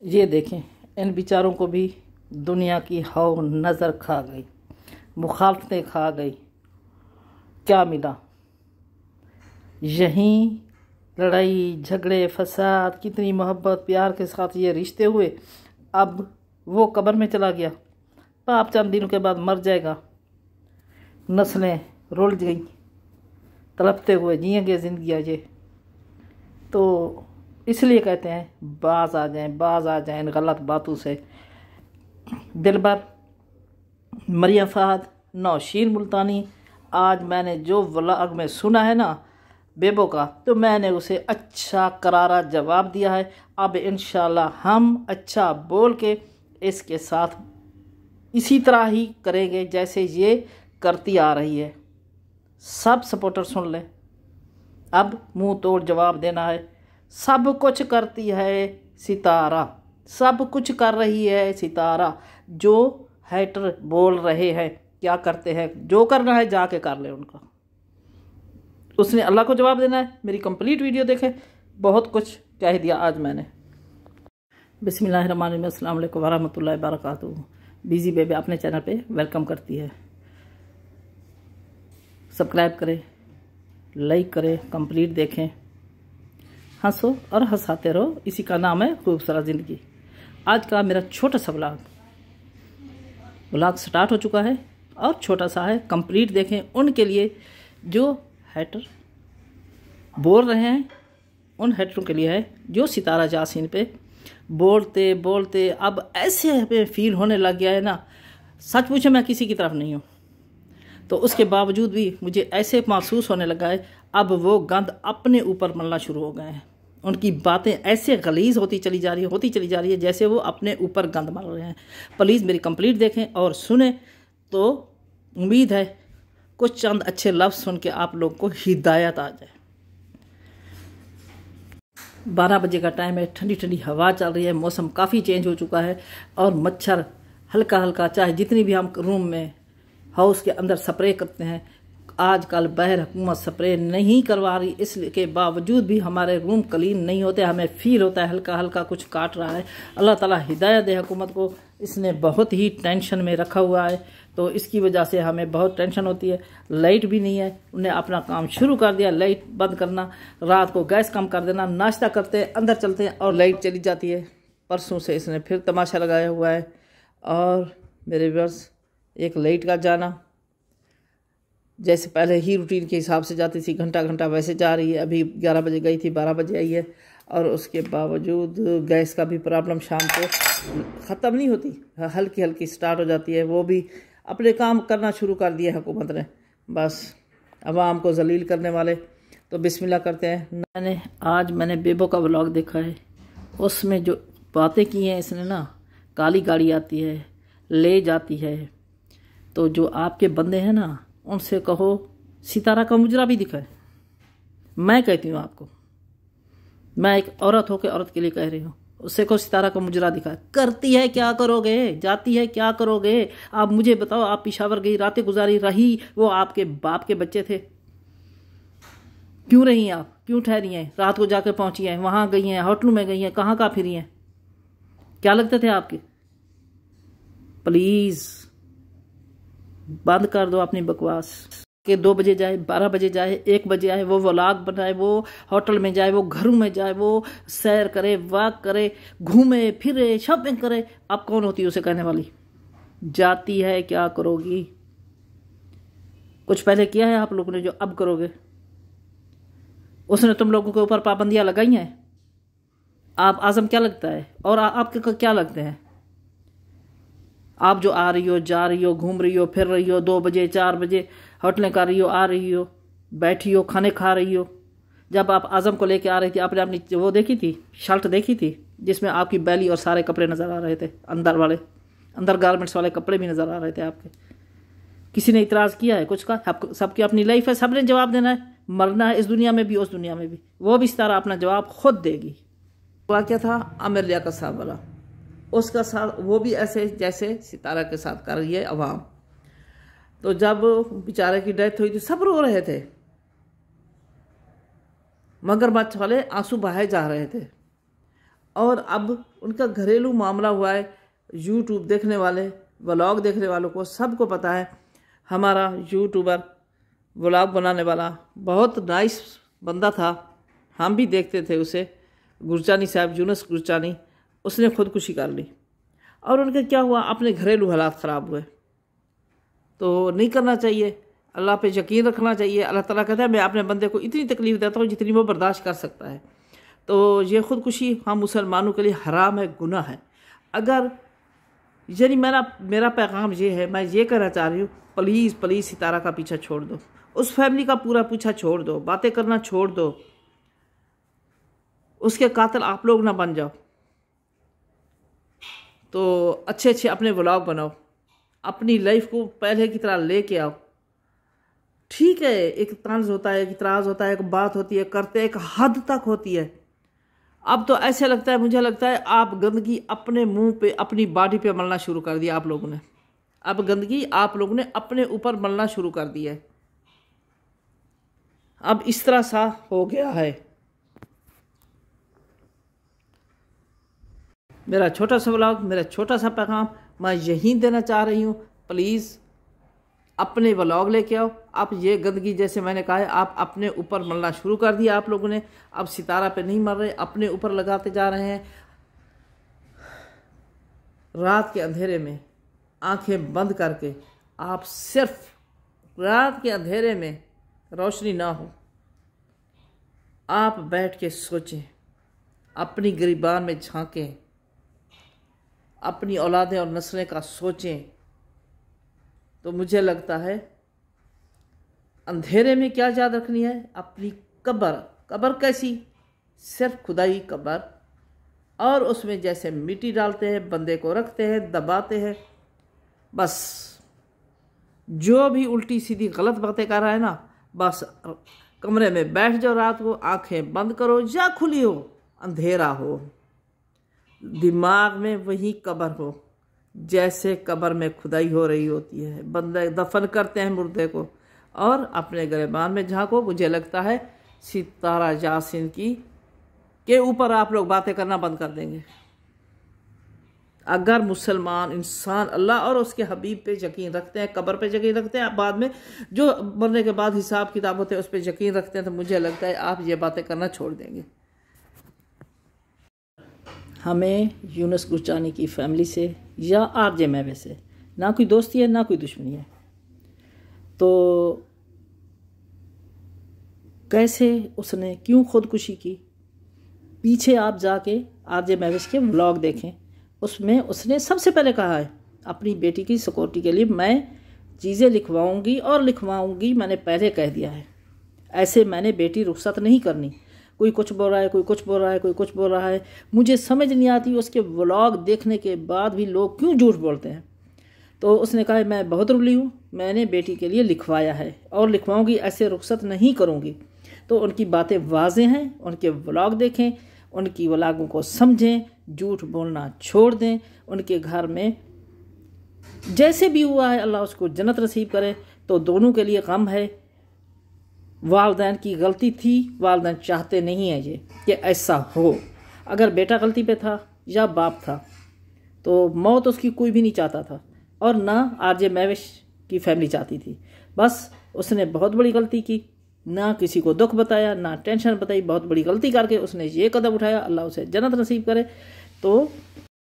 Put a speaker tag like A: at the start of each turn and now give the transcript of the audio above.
A: ये देखें, इन बेचारों को भी दुनिया की हव नज़र खा गई, मुखालफतें खा गई। क्या मिला? यहीं लड़ाई झगड़े फसाद, कितनी मोहब्बत प्यार के साथ ये रिश्ते हुए, अब वो कब्र में चला गया। पाप चंद दिनों के बाद मर जाएगा। नस्लें रुल गई, तड़पते हुए जिएंगे ज़िंदगी ये। तो इसलिए कहते हैं बाज आ जाएं इन गलत बातों से। दिलबर, मरियम फहद, नौशीन मुल्तानी, आज मैंने जो व्लॉग में सुना है ना बेबो का, तो मैंने उसे अच्छा करारा जवाब दिया है। अब इंशाल्लाह हम अच्छा बोल के इसके साथ इसी तरह ही करेंगे जैसे ये करती आ रही है। सब सपोर्टर सुन लें, अब मुंह तोड़ जवाब देना है। सब कुछ करती है सितारा, सब कुछ कर रही है सितारा। जो हैटर बोल रहे हैं क्या करते हैं, जो करना है जाके कर ले उनका। उसने अल्लाह को जवाब देना है। मेरी कंप्लीट वीडियो देखें, बहुत कुछ कह दिया आज मैंने। बिस्मिल्लाहिर्रहमानिर्रहीम, अस्सलाम वालेकुम वरहमतुल्लाहि वबरकातुहू। बिजी बेबी अपने चैनल पे वेलकम करती है। सब्सक्राइब करें, लाइक करें, कंप्लीट देखें, हंसो और हंसाते रहो, इसी का नाम है खूबसूरत ज़िंदगी। आज का मेरा छोटा सा व्लॉग स्टार्ट हो चुका है और छोटा सा है, कंप्लीट देखें। उनके लिए जो हैटर बोल रहे हैं, उन हैटरों के लिए है जो सितारा जासीन पे बोलते बोलते अब ऐसे हमें फील होने लग गया है ना। सच पूछे मैं किसी की तरफ नहीं हूँ, तो उसके बावजूद भी मुझे ऐसे महसूस होने लगा है अब वो गंद अपने ऊपर मलना शुरू हो गए हैं। उनकी बातें ऐसे गलीज़ होती चली जा रही है जैसे वो अपने ऊपर गंद मल रहे हैं। प्लीज़ मेरी कंप्लीट देखें और सुने, तो उम्मीद है कुछ चंद अच्छे लफ्ज़ सुन के आप लोग को हिदायत आ जाए। 12 बजे का टाइम है, ठंडी ठंडी हवा चल रही है, मौसम काफ़ी चेंज हो चुका है और मच्छर हल्का हल्का, चाहे जितनी भी हम रूम में हाउस के अंदर स्प्रे करते हैं, आजकल बहर हुकूमत स्प्रे नहीं करवा रही, इसके बावजूद भी हमारे रूम क्लीन नहीं होते। हमें फील होता है हल्का हल्का कुछ काट रहा है। अल्लाह ताला हिदायत दे हुकूमत को, इसने बहुत ही टेंशन में रखा हुआ है, तो इसकी वजह से हमें बहुत टेंशन होती है। लाइट भी नहीं है, उन्हें अपना काम शुरू कर दिया, लाइट बंद करना, रात को गैस कम कर देना, नाश्ता करते हैं अंदर चलते हैं और लाइट चली जाती है। परसों से इसने फिर तमाशा लगाया हुआ है। और मेरे व्यूअर्स, एक लाइट का जाना जैसे पहले ही रूटीन के हिसाब से जाती थी, घंटा घंटा वैसे जा रही है। अभी 11 बजे गई थी, 12 बजे आई है, और उसके बावजूद गैस का भी प्रॉब्लम शाम को ख़त्म नहीं होती, हल्की हल्की स्टार्ट हो जाती है। वो भी अपने काम करना शुरू कर दिए हुकूमत ने, बस अवाम को जलील करने वाले। तो बिस्मिल्लाह करते हैं। मैंने बेबो का व्लॉग देखा है, उसमें जो बातें की हैं इसने ना, काली गाड़ी आती है ले जाती है, तो जो आपके बंदे हैं ना उनसे कहो सितारा का मुजरा भी दिखाए। मैं कहती हूँ आपको, मैं एक औरत होकर औरत के लिए कह रही हूँ, उससे कहो सितारा का मुजरा दिखाए। करती है क्या करोगे, जाती है क्या करोगे। आप मुझे बताओ, आप पेशावर गई, रातें गुजारी रही, वो आपके बाप के बच्चे थे, क्यों रही हैं आप, क्यों ठहरी हैं, रात को जाकर पहुंची हैं, वहां गई हैं, होटलों में गई हैं, कहाँ कहाँ फिरी हैं, क्या लगते थे आपके। प्लीज़ बंद कर दो अपनी बकवास के। 2 बजे जाए, 12 बजे जाए, 1 बजे आए, वो व्लॉग बनाए, वो होटल में जाए, वो घरों में जाए, वो सैर करे, वॉक करे, घूमे फिरे, शॉपिंग करे। अब कौन होती है उसे कहने वाली। जाती है क्या करोगी। कुछ पहले किया है आप लोगों ने जो अब करोगे। उसने तुम लोगों के ऊपर पाबंदियां लगाई हैं। आप आज़म क्या लगता है और आपके क्या लगते हैं। आप जो आ रही हो, जा रही हो, घूम रही हो, फिर रही हो, 2 बजे 4 बजे होटलें कर रही हो, आ रही हो, बैठी हो, खाने खा रही हो। जब आप आज़म को लेके आ रही थी, आपने अपनी वो देखी थी, शर्ट देखी थी जिसमें आपकी बैली और सारे कपड़े नज़र आ रहे थे, अंदर गारमेंट्स वाले कपड़े भी नज़र आ रहे थे आपके। किसी ने इतराज़ किया है कुछ का। सबकी अपनी लाइफ है, सब ने जवाब देना है, मरना है इस दुनिया में भी उस दुनिया में भी। वो भी इस तरह अपना जवाब खुद देगी। वाक़या था आमिर लियाकत साहब वाला, उसका साथ वो भी ऐसे जैसे सितारा के साथ कर रही है अवाम। तो जब बेचारे की डेथ हुई तो सब रो रहे थे, मगरमच्छ वाले आंसू बहाए जा रहे थे। और अब उनका घरेलू मामला हुआ है। यूट्यूब देखने वाले, व्लॉग देखने वालों को सबको पता है, हमारा यूट्यूबर व्लॉग बनाने वाला बहुत नाइस बंदा था, हम भी देखते थे उसे, गुरचानी साहब, यूनुस गुरचानी, उसने खुदकुशी कर ली। और उनके क्या हुआ, अपने घरेलू हालात ख़राब हुए। तो नहीं करना चाहिए, अल्लाह पे यकीन रखना चाहिए। अल्लाह ताला कहता है मैं अपने बंदे को इतनी तकलीफ़ देता हूँ जितनी वो बर्दाश्त कर सकता है। तो ये खुदकुशी हम मुसलमानों के लिए हराम है, गुनाह है। अगर यानी मेरा पैगाम ये है, मैं ये कहना चाह रही हूँ, प्लीज़ प्लीज़ सितारा का पीछा छोड़ दो, उस फैमिली का पूरा पीछा छोड़ दो, बातें करना छोड़ दो, उसके कातिल आप लोग ना बन जाओ। तो अच्छे अच्छे अपने व्लॉग बनाओ, अपनी लाइफ को पहले की तरह लेके आओ। ठीक है, एक तंज होता है, एक इतराज़ होता है, एक बात होती है, करते एक हद तक होती है। अब तो ऐसे लगता है, मुझे लगता है आप गंदगी अपने मुंह पे, अपनी बॉडी पे मलना शुरू कर दिया आप लोगों ने। अब गंदगी आप लोगों ने अपने ऊपर मलना शुरू कर दिया है। अब इस तरह सा हो गया है। मेरा छोटा सा व्लॉग, मेरा छोटा सा पैगाम मैं यहीं देना चाह रही हूँ। प्लीज़ अपने व्लॉग लेके आओ। आप ये गंदगी, जैसे मैंने कहा है, आप अपने ऊपर मलना शुरू कर दिया आप लोगों ने। अब सितारा पे नहीं मर रहे, अपने ऊपर लगाते जा रहे हैं। रात के अंधेरे में आंखें बंद करके, आप सिर्फ रात के अंधेरे में, रोशनी ना हो, आप बैठ के सोचें, अपनी गिरबान में झांकें, अपनी औलादें और नस्लें का सोचें। तो मुझे लगता है अंधेरे में क्या याद रखनी है, अपनी कब्र। कब्र कैसी, सिर्फ खुदाई कब्र, और उसमें जैसे मिट्टी डालते हैं, बंदे को रखते हैं, दबाते हैं। बस जो भी उल्टी सीधी गलत बातें कर रहा है ना, बस कमरे में बैठ जाओ, रात को आंखें बंद करो या खुली हो, अंधेरा हो, दिमाग में वही कब्र हो, जैसे कब्र में खुदाई हो रही होती है। बंदे दफन करते हैं मुर्दे को, और अपने गिरबान में झांको। मुझे लगता है सितारा यासीन की के ऊपर आप लोग बातें करना बंद कर देंगे। अगर मुसलमान इंसान अल्लाह और उसके हबीब पे यकीन रखते हैं, कब्र पे यकीन रखते हैं, बाद में जो मरने के बाद हिसाब किताब होते हैं उस पर यकीन रखते हैं, तो मुझे लगता है आप ये बातें करना छोड़ देंगे। हमें यूनुस गुरचानी की फैमिली से या आरजे महवे से ना कोई दोस्ती है, ना कोई दुश्मनी है। तो कैसे उसने क्यों खुदकुशी की, पीछे आप जाके आरजे महवेश के व्लॉग देखें। उसमें उसने सबसे पहले कहा है अपनी बेटी की सिक्योरिटी के लिए मैं चीज़ें लिखवाऊंगी और लिखवाऊंगी, मैंने पहले कह दिया है। ऐसे मैंने बेटी रुखसत नहीं करनी। कोई कुछ बोल रहा है, कोई कुछ बोल रहा है, कोई कुछ बोल रहा है, मुझे समझ नहीं आती उसके व्लॉग देखने के बाद भी लोग क्यों झूठ बोलते हैं। तो उसने कहा मैं बहुत रुली हूँ, मैंने बेटी के लिए लिखवाया है और लिखवाऊंगी, ऐसे रुखसत नहीं करूँगी। तो उनकी बातें वाज़ेह हैं, उनके व्लॉग देखें, उनकी व्लॉगों को समझें, झूठ बोलना छोड़ दें। उनके घर में जैसे भी हुआ है अल्लाह उसको जन्नत नसीब करे। तो दोनों के लिए गम है, वालिदैन की गलती थी, वालिदैन चाहते नहीं हैं ये कि ऐसा हो। अगर बेटा गलती पे था या बाप था तो मौत उसकी कोई भी नहीं चाहता था, और ना आरजे महवेश की फैमिली चाहती थी। बस उसने बहुत बड़ी गलती की, ना किसी को दुख बताया, ना टेंशन बताई, बहुत बड़ी गलती करके उसने ये कदम उठाया। अल्लाह उसे जन्नत नसीब करे। तो